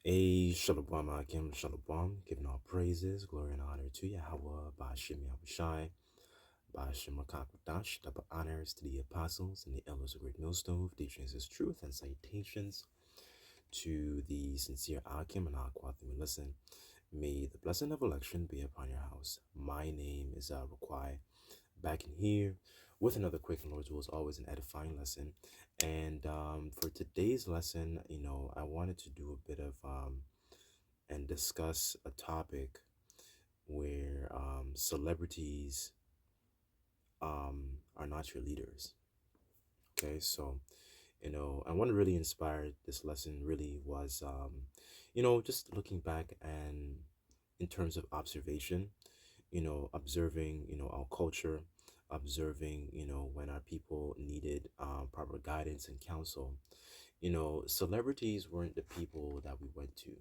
A Shalom Akim Shalom, giving all praises, glory, and honor to Yahweh, Ba'ashem Yahushai, Ba'ashem Rakakadash, double honors to the apostles and the elders of Great Millstone, teachings his truth, and salutations to the sincere Akim and Aquathim. Listen, may the blessing of election be upon your house. My name is Raquai, back in here with another quick and Lord's will is always an edifying lesson. And for today's lesson, I wanted to do a bit of and discuss a topic where celebrities are not your leaders. Okay, so and what really inspired this lesson really was just looking back and in terms of observation, observing our culture, observing when our people needed proper guidance and counsel. Celebrities weren't the people that we went to,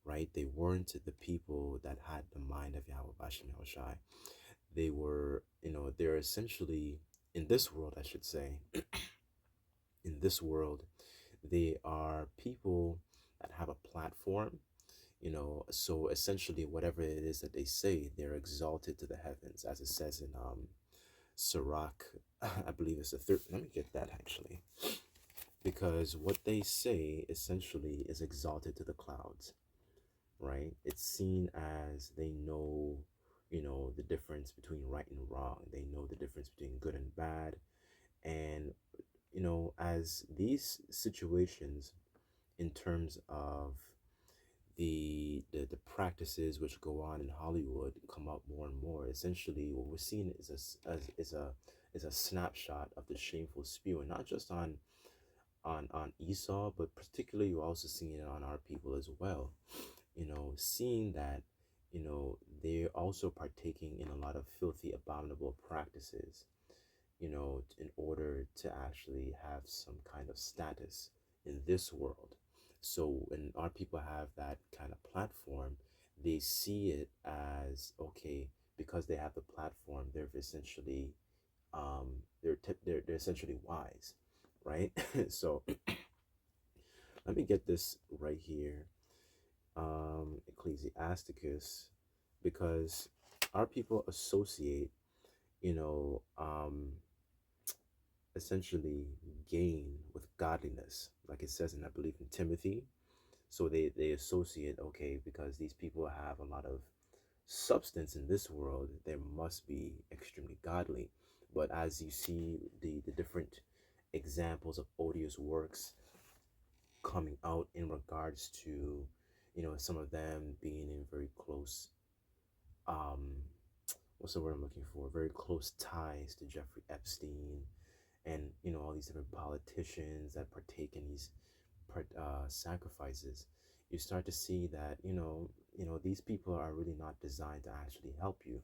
right? They weren't the people that had the mind of Yahweh Bashim Yahushai. They were, they're essentially in this world, I should say, in this world, they are people that have a platform, so essentially whatever it is that they say, they're exalted to the heavens, as it says in Sirach, I believe it's the third. Let me get that actually, because what they say essentially is exalted to the clouds, right? It's seen as they know, the difference between right and wrong. They know the difference between good and bad. And, as these situations in terms of the practices which go on in Hollywood come up more and more, essentially what we're seeing is a snapshot of the shameful spewing, not just on Esau, but particularly you're also seeing it on our people as well. Seeing that, they're also partaking in a lot of filthy, abominable practices, in order to actually have some kind of status in this world. So when our people have that kind of platform, they see it as okay, because they have the platform, they're essentially they're essentially wise, right? So let me get this right here, Ecclesiasticus, because our people associate, you know, um, essentially gain with godliness, like it says in, I believe, in Timothy. So they associate, okay, because these people have a lot of substance in this world, they must be extremely godly. But as you see the different examples of odious works coming out in regards to, some of them being in very close, um, what's the word I'm looking for? Very close ties to Jeffrey Epstein, and all these different politicians that partake in these sacrifices. You start to see that these people are really not designed to actually help you.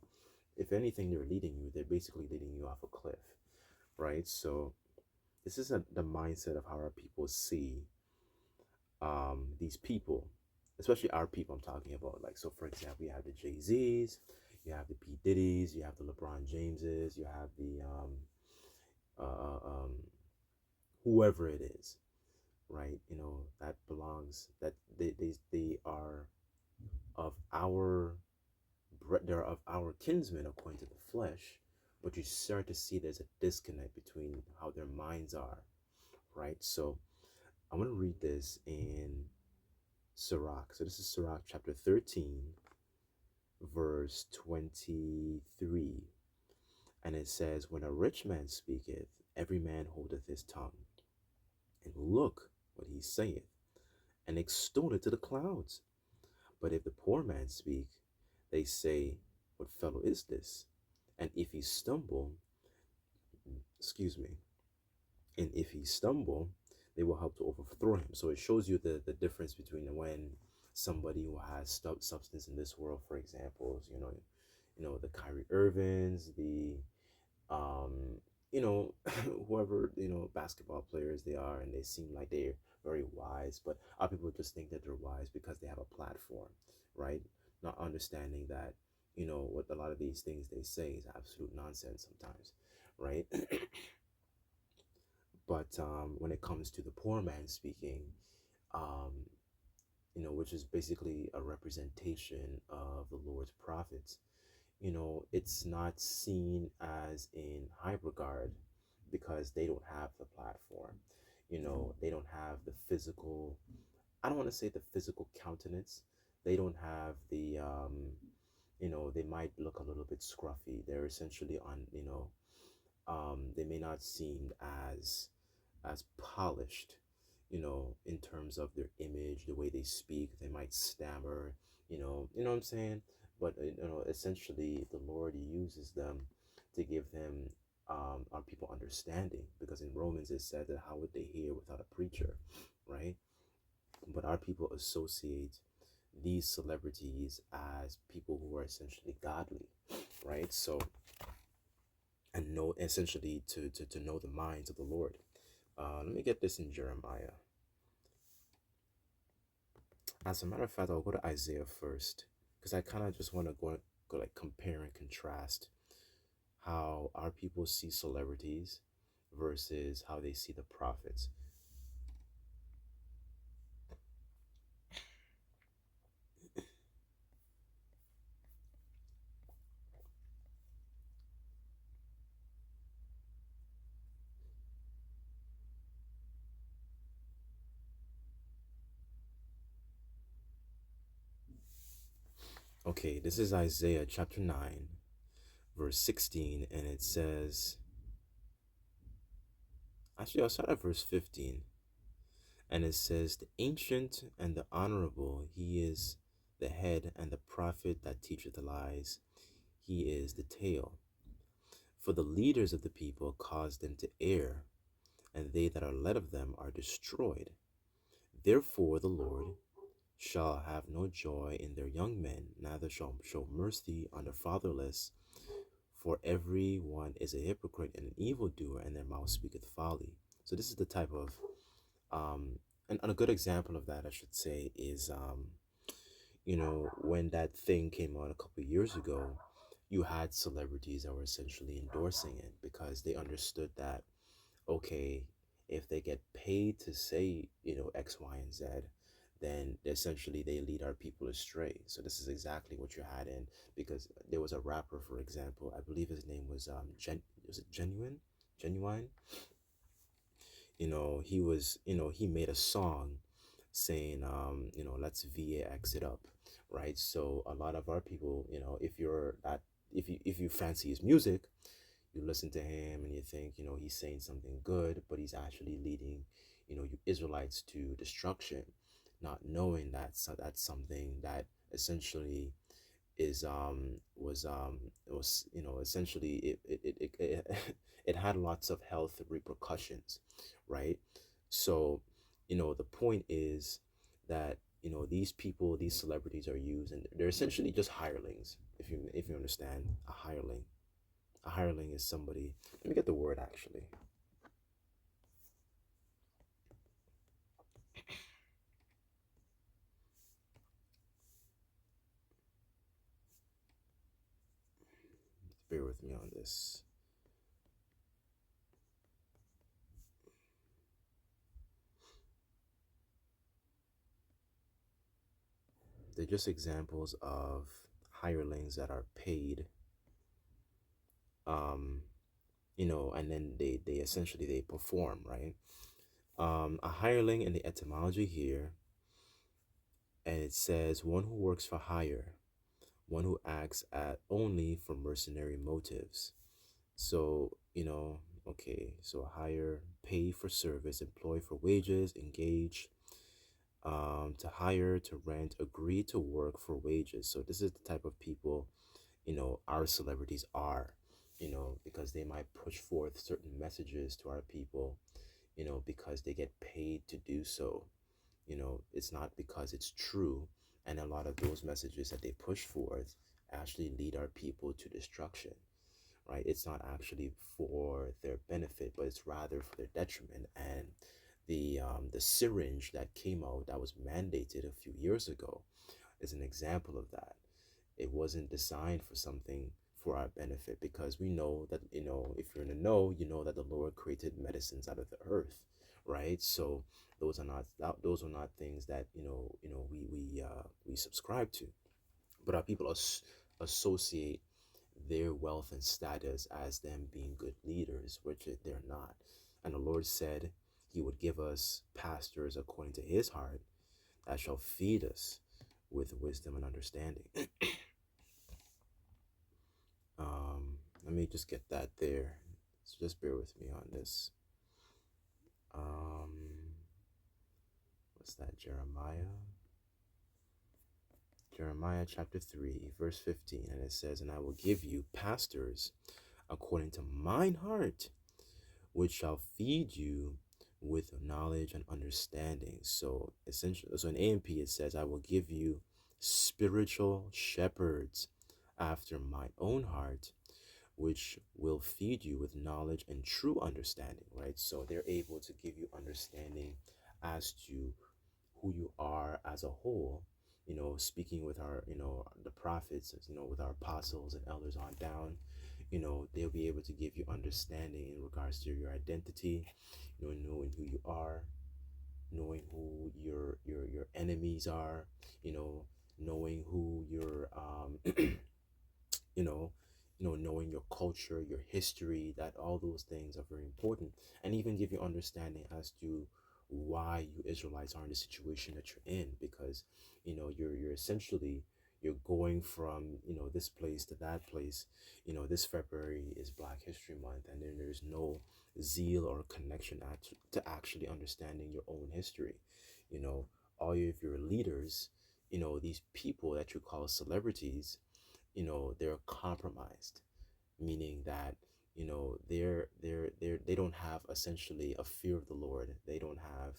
If anything, they're leading you. They're basically leading you off a cliff, right? So this is the mindset of how our people see these people, especially our people I'm talking about. Like, so for example, you have the Jay-Z's, you have the P. Diddy's, you have the LeBron Jameses, you have the uh, um, whoever it is, right? That belongs, that they are of our, they're of our kinsmen according to the flesh, but you start to see there's a disconnect between how their minds are, right? So I'm going to read this in Sirach. So this is Sirach chapter 13, verse 23. And it says, when a rich man speaketh, every man holdeth his tongue, and look what he saith, and extol it to the clouds. But if the poor man speak, they say, what fellow is this? And if he stumble, excuse me, and if he stumble, they will help to overthrow him. So it shows you the difference between when somebody who has substance in this world, for example, the Kyrie Irvings, the um, whoever, basketball players they are, and they seem like they're very wise, but other people just think that they're wise because they have a platform, right? Not understanding that, what a lot of these things they say is absolute nonsense sometimes, right? But when it comes to the poor man speaking, um, which is basically a representation of the Lord's prophets. It's not seen as in high regard because they don't have the platform. They don't have the physical, I don't want to say the physical countenance. They don't have they might look a little bit scruffy. They're essentially they may not seem as polished, in terms of their image, the way they speak. They might stammer, what I'm saying? But essentially, the Lord uses them to give them our people understanding, because in Romans it said that how would they hear without a preacher, right? But our people associate these celebrities as people who are essentially godly, right? So, and know essentially to know the minds of the Lord. Let me get this in Jeremiah. As a matter of fact, I'll go to Isaiah first because I kind of just want to go like compare and contrast how our people see celebrities versus how they see the prophets. Okay, this is Isaiah chapter 9, verse 16, and it says, actually, I'll start at verse 15, and it says, "The ancient and the honorable, he is the head, and the prophet that teacheth lies, he is the tail. For the leaders of the people cause them to err, and they that are led of them are destroyed. Therefore the Lord shall have no joy in their young men, neither shall show mercy on the fatherless. For every one is a hypocrite and an evildoer, and their mouth speaketh folly." So this is the type of and a good example of that, I should say, is when that thing came out a couple of years ago, you had celebrities that were essentially endorsing it because they understood that, okay, if they get paid to say, X, Y, and Z, then essentially they lead our people astray. So this is exactly what you had in, because there was a rapper, for example, I believe his name was was it Genuine? He was, he made a song saying, let's VAX it up, right? So a lot of our people, if you fancy his music, you listen to him and you think, he's saying something good, but he's actually leading, you Israelites to destruction, not knowing that that's something that essentially is was essentially it had lots of health repercussions, right? So the point is that these people, these celebrities are used, and they're essentially just hirelings. If you understand a hireling is somebody, let me get the word actually. Bear with me on this. They're just examples of hirelings that are paid, um and then they essentially they perform, right? A hireling in the etymology here, and it says one who works for hire, one who acts at only for mercenary motives. So, okay, so hire, pay for service, employ for wages, engage, to hire, to rent, agree to work for wages. So this is the type of people, our celebrities are, because they might push forth certain messages to our people, because they get paid to do so. It's not because it's true. And a lot of those messages that they push forth actually lead our people to destruction, right? It's not actually for their benefit, but it's rather for their detriment. And the syringe that came out that was mandated a few years ago is an example of that. It wasn't designed for something for our benefit, because we know that, if you're in the know, you know that the Lord created medicines out of the earth, right? So those are not things that we subscribe to. But our people associate their wealth and status as them being good leaders, which they're not. And the Lord said He would give us pastors according to His heart that shall feed us with wisdom and understanding. Let me just get that there. So just bear with me on this. Um, what's that? Jeremiah chapter 3, verse 15. And it says, "And I will give you pastors according to mine heart, which shall feed you with knowledge and understanding." So essentially, so in A&P it says, "I will give you spiritual shepherds after my own heart, which will feed you with knowledge and true understanding," right? So they're able to give you understanding as to who you are as a whole, speaking with our, the prophets, with our apostles and elders on down, they'll be able to give you understanding in regards to your identity, knowing who you are, knowing who your enemies are, knowing who your you know knowing your culture, your history, that all those things are very important, and even give you understanding as to why you Israelites are in the situation that you're in, because you're essentially you're going from this place to that place. This February is Black History Month, and then there's no zeal or connection to actually understanding your own history. you know all of your leaders, these people that you call celebrities, they're compromised, meaning that they don't have essentially a fear of the Lord. They don't have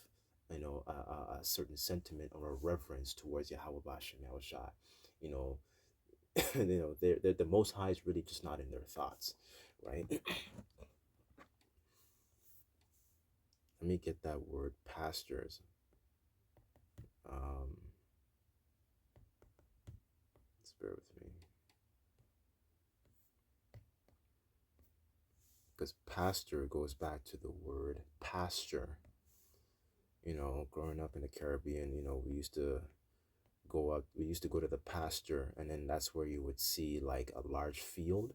a certain sentiment or a reverence towards Yahweh Bashem Yahushua. you know they're the Most High is really just not in their thoughts, right? Let me get that word pastors. um Bear with me, because pastor goes back to the word pasture. Growing up in the Caribbean, we used to go to the pasture, and then that's where you would see like a large field.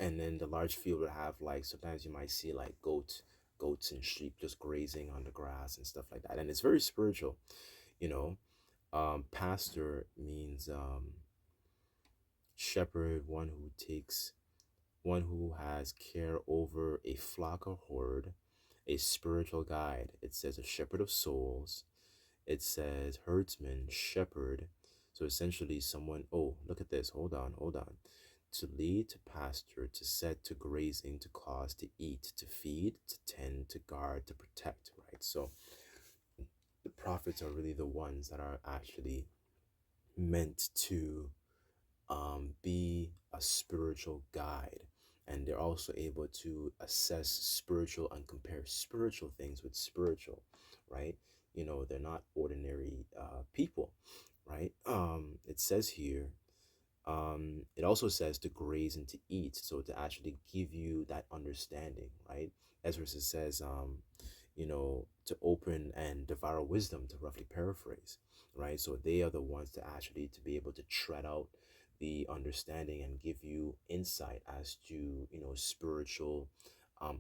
And then the large field would have, like, sometimes you might see like goats and sheep just grazing on the grass and stuff like that. And it's very spiritual. you know Pastor means shepherd, one who has care over a flock or herd, a spiritual guide. It says a shepherd of souls. It says herdsman, shepherd. So essentially, someone, oh, look at this. Hold on. To lead, to pasture, to set, to grazing, to cause, to eat, to feed, to tend, to guard, to protect, right? So the prophets are really the ones that are actually meant to be a spiritual guide. And they're also able to assess spiritual and compare spiritual things with spiritual, right? They're not ordinary people, right? It says here, it also says to graze and to eat, so to actually give you that understanding, right? Ezra says, to open and devour wisdom, to roughly paraphrase, right? So they are the ones to actually to be able to tread out the understanding and give you insight as to spiritual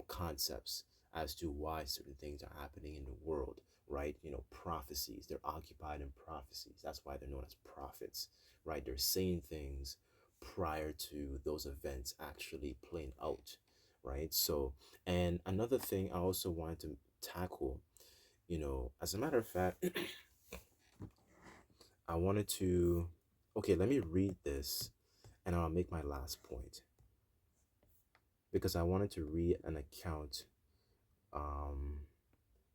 concepts, as to why certain things are happening in the world, right? Prophecies, they're occupied in prophecies. That's why they're known as prophets, right? They're saying things prior to those events actually playing out, right? So, and another thing I also wanted to tackle, as a matter of fact, I wanted to, okay, let me read this and I'll make my last point, because I wanted to read an account um,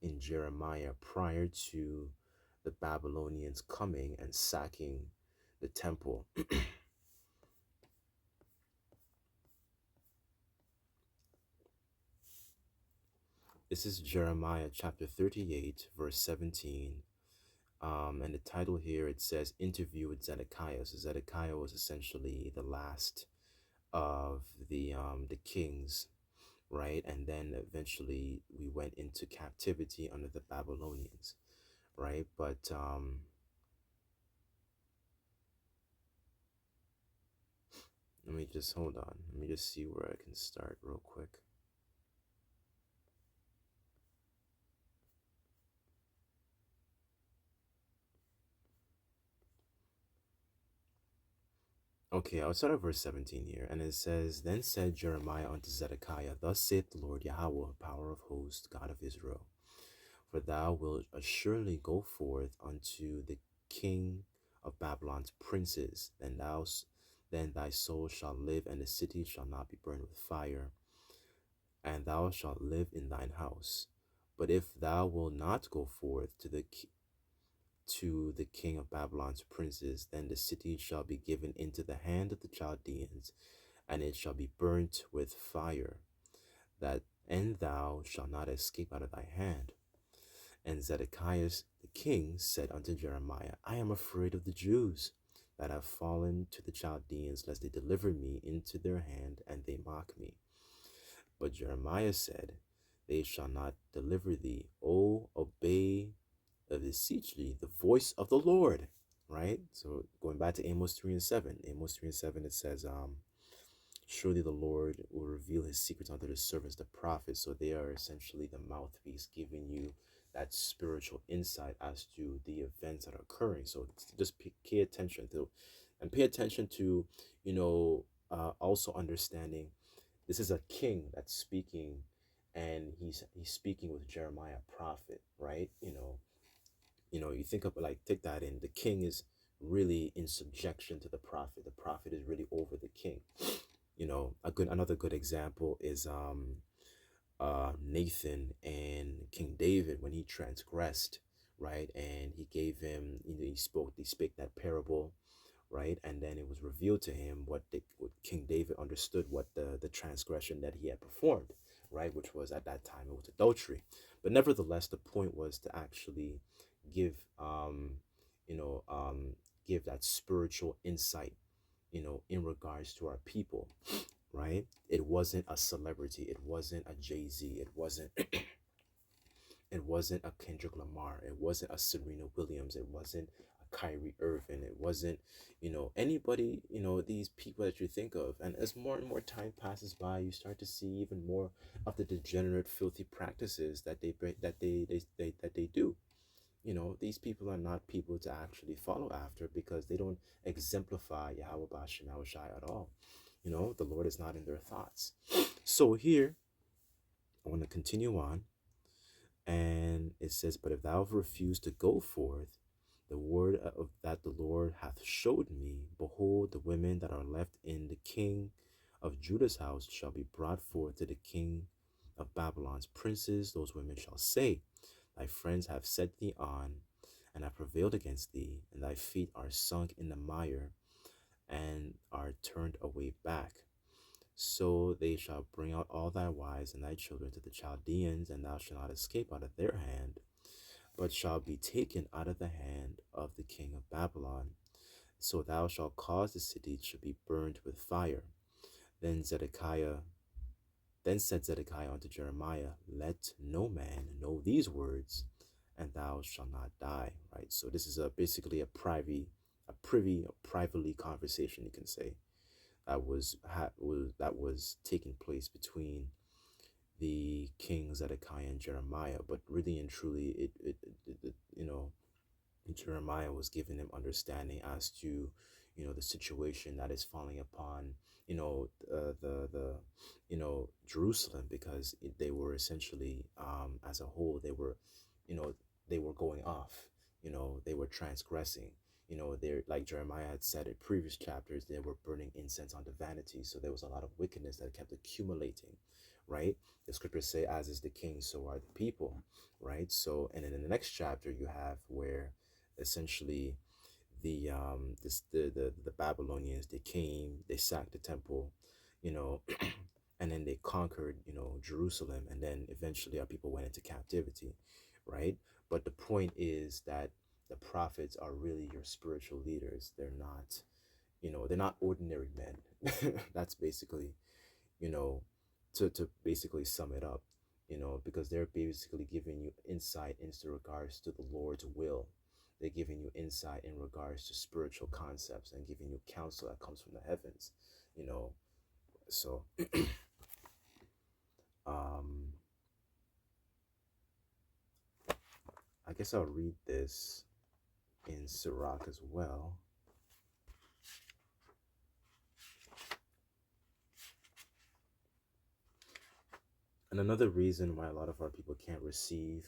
in Jeremiah prior to the Babylonians coming and sacking the temple. This is Jeremiah chapter 38, verse 17. And the title here, it says Interview with Zedekiah. So Zedekiah was essentially the last of the kings right? And then eventually we went into captivity under the Babylonians, right? But let me just hold on. Let me just see where I can start real quick. Okay, I'll start at verse 17 here. And it says, Then said Jeremiah unto Zedekiah, Thus saith the Lord Yahweh, power of hosts, God of Israel, For thou wilt assuredly go forth unto the king of Babylon's princes, then thy soul shall live, and the city shall not be burned with fire, and thou shalt live in thine house. But if thou wilt not go forth to the king of Babylon's princes, then the city shall be given into the hand of the Chaldeans, and it shall be burnt with fire, and thou shalt not escape out of thy hand. And Zedekiah the king said unto Jeremiah, I am afraid of the Jews that have fallen to the Chaldeans, lest they deliver me into their hand, and they mock me. But Jeremiah said, They shall not deliver thee. O obey, beseech thee, the voice of the Lord. Right? So going back to Amos 3 and 7. Amos 3 and 7, it says, Surely the Lord will reveal his secrets unto his servants, the prophets. So they are essentially the mouthpiece giving you that spiritual insight as to the events that are occurring. So just pay attention to, and pay attention to, also understanding this is a king that's speaking, and he's speaking with Jeremiah, prophet, right? You think of, like, take that in. The king is really in subjection to the prophet. The prophet is really over the king. Another good example is Nathan and King David when he transgressed, right? And he gave him, he spake that parable, right? And then it was revealed to him what King David understood, what the transgression that he had performed, right? Which was, at that time, it was adultery. But nevertheless, the point was to actually give you know give that spiritual insight, in regards to our people, right? It wasn't a celebrity, it wasn't a Jay-Z, it wasn't a Kendrick Lamar, it wasn't a Serena Williams, it wasn't a Kyrie Irving, it wasn't, anybody, these people that you think of. And as more and more time passes by, you start to see even more of the degenerate, filthy practices that they do. These people are not people to actually follow after, because they don't exemplify Yahweh Bashem Shai at all. The Lord is not in their thoughts. So here, I want to continue on. And it says, But if thou refuse to go forth, the word of that the Lord hath showed me, behold, the women that are left in the king of Judah's house shall be brought forth to the king of Babylon's princes. Those women shall say, Thy friends have set thee on, and have prevailed against thee, and thy feet are sunk in the mire, and are turned away back. So they shall bring out all thy wives and thy children to the Chaldeans, and thou shalt not escape out of their hand, but shalt be taken out of the hand of the king of Babylon. So thou shalt cause the city to be burned with fire. Then said Zedekiah unto Jeremiah, Let no man know these words, and thou shalt not die. Right. So this is basically a privately conversation, you can say, that was taking place between the king Zedekiah and Jeremiah. But really and truly, Jeremiah was giving them understanding as to, the situation that is falling upon, Jerusalem, because they were essentially, as a whole, they were going off, they were transgressing. They're, like Jeremiah had said in previous chapters, they were burning incense unto vanity. So there was a lot of wickedness that kept accumulating, right? The scriptures say, as is the king, so are the people, right? So, and then in the next chapter, you have where essentially the Babylonians, they came, they sacked the temple, you know and then they conquered, Jerusalem, and then eventually our people went into captivity, right? But the point is that the prophets are really your spiritual leaders. They're not ordinary men. That's basically, you know to basically sum it up, because they're basically giving you insight into regards to the Lord's will. They're giving you insight in regards to spiritual concepts and giving you counsel that comes from the heavens, you know. So, um, I guess I'll read this in Sirach as well. And another reason why a lot of our people can't receive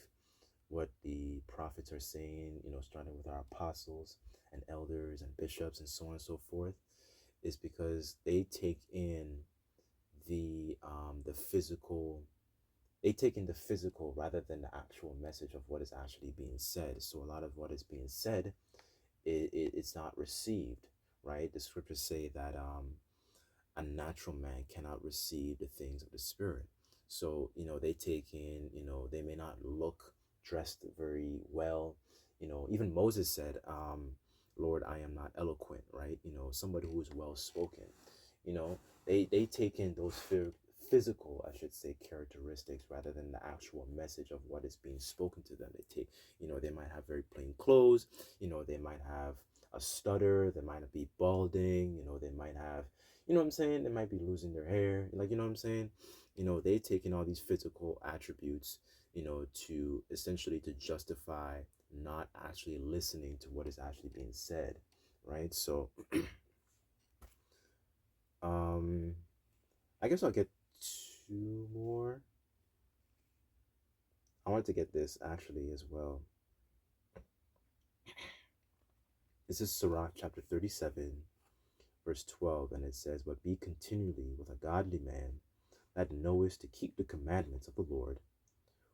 what the prophets are saying, starting with our apostles and elders and bishops and so on and so forth, is because they take in the physical. They take in the physical rather than the actual message of what is actually being said. So a lot of what is being said, it's not received, right? The scriptures say that a natural man cannot receive the things of the spirit. So, they take in, they may not look dressed very well. Even Moses said, Lord, I am not eloquent, right? Somebody who is well spoken. They take in those physical, I should say, characteristics rather than the actual message of what is being spoken to them. They take, they might have very plain clothes, they might have a stutter, they might be balding, they might have, what I'm saying? They might be losing their hair. Like, what I'm saying? They taking all these physical attributes, to essentially to justify not actually listening to what is actually being said, right? So, um, I guess I'll get two more. I wanted to get this actually as well. This is Sirach chapter 37, verse 12, and it says, But be continually with a godly man that knowest to keep the commandments of the Lord,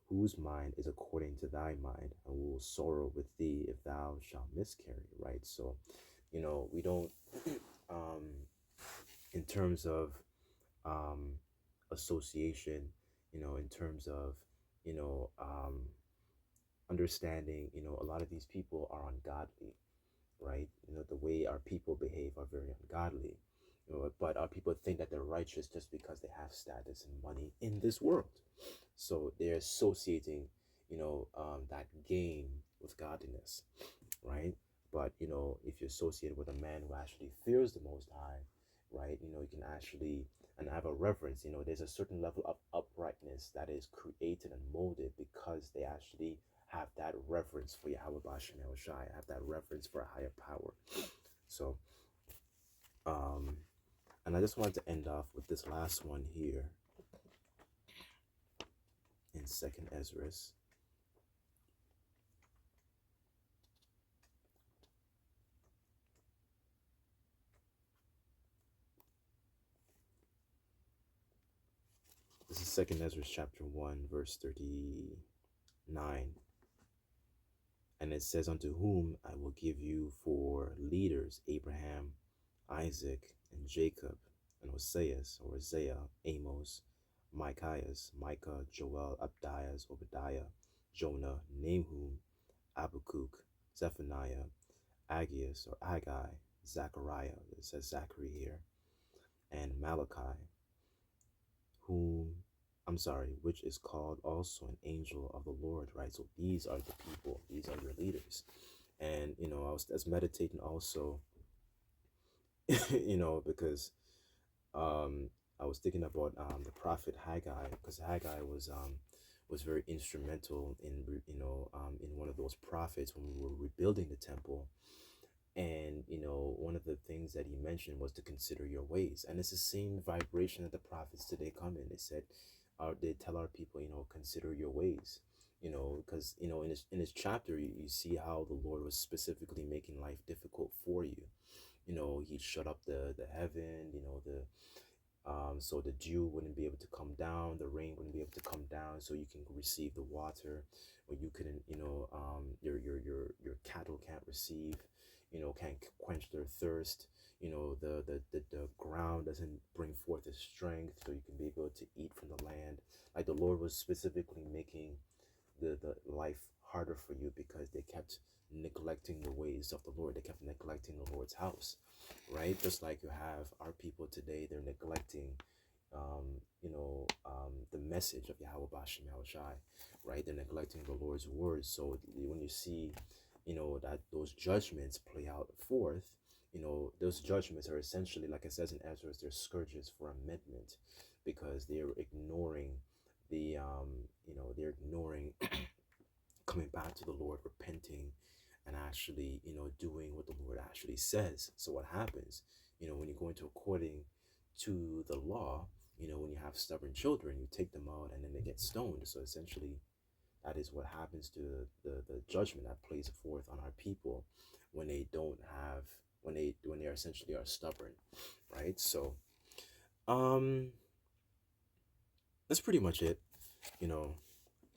whose mind is according to thy mind, and will sorrow with thee if thou shalt miscarry, right? So, we don't, um, in terms of um, association, in terms of, you know, um, understanding, a lot of these people are ungodly, right? The way our people behave are very ungodly. But our people think that they're righteous just because they have status and money in this world. So they're associating, that gain with godliness, right? But if you're associated with a man who actually fears the Most High, right? You can actually and have a reverence. There's a certain level of uprightness that is created and molded because they actually have that reverence for Yahweh Bashem El Shai, have that reverence for a higher power. So, um, and I just wanted to end off with this last one here in Second Ezra. This is Second Ezra chapter 1, verse 39. And it says, Unto whom I will give you for leaders Abraham, Isaac, and Jacob, and Hoseas, or Isaiah, Amos, Micaias, Micah, Joel, Abdias, Obadiah, Jonah, Nahum, Habakkuk, Zephaniah, Aggeus, or Agai, Zechariah, it says Zachary here, and Malachi, whom which is called also an angel of the Lord, right? So these are the people, these are your leaders. And I was meditating also, because I was thinking about the prophet Haggai, because Haggai was very instrumental in in one of those prophets when we were rebuilding the temple. And one of the things that he mentioned was to consider your ways, and it's the same vibration that the prophets today come in. They said, they tell our people, consider your ways, because in his chapter you see how the Lord was specifically making life difficult for you. He shut up the heaven, the so the dew wouldn't be able to come down, the rain wouldn't be able to come down, so you can receive the water, or you couldn't, your cattle can't receive, can't quench their thirst. The ground doesn't bring forth its strength, so you can be able to eat from the land. Like the Lord was specifically making the life harder for you because they kept neglecting the ways of the Lord. They kept neglecting the Lord's house, right? Just like you have our people today, they're neglecting, the message of Yahweh Bashim Yahushai, right? They're neglecting the Lord's words. So when you see, that those judgments play out forth, those judgments are essentially, like it says in Ezra, they're scourges for amendment, because they're ignoring they're ignoring coming back to the Lord, repenting, and actually, doing what the Lord actually says. So what happens, when you're going to according to the law, when you have stubborn children, you take them out and then they get stoned. So essentially, that is what happens to the judgment that plays forth on our people when they don't have when they essentially are stubborn, right? So um that's pretty much it. You know,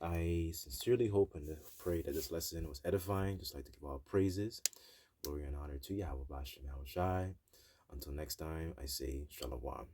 I sincerely hope and pray that this lesson was edifying. Just like to give all praises, glory, and honor to Yahweh Bashem Yahushai. Until next time, I say Shalom.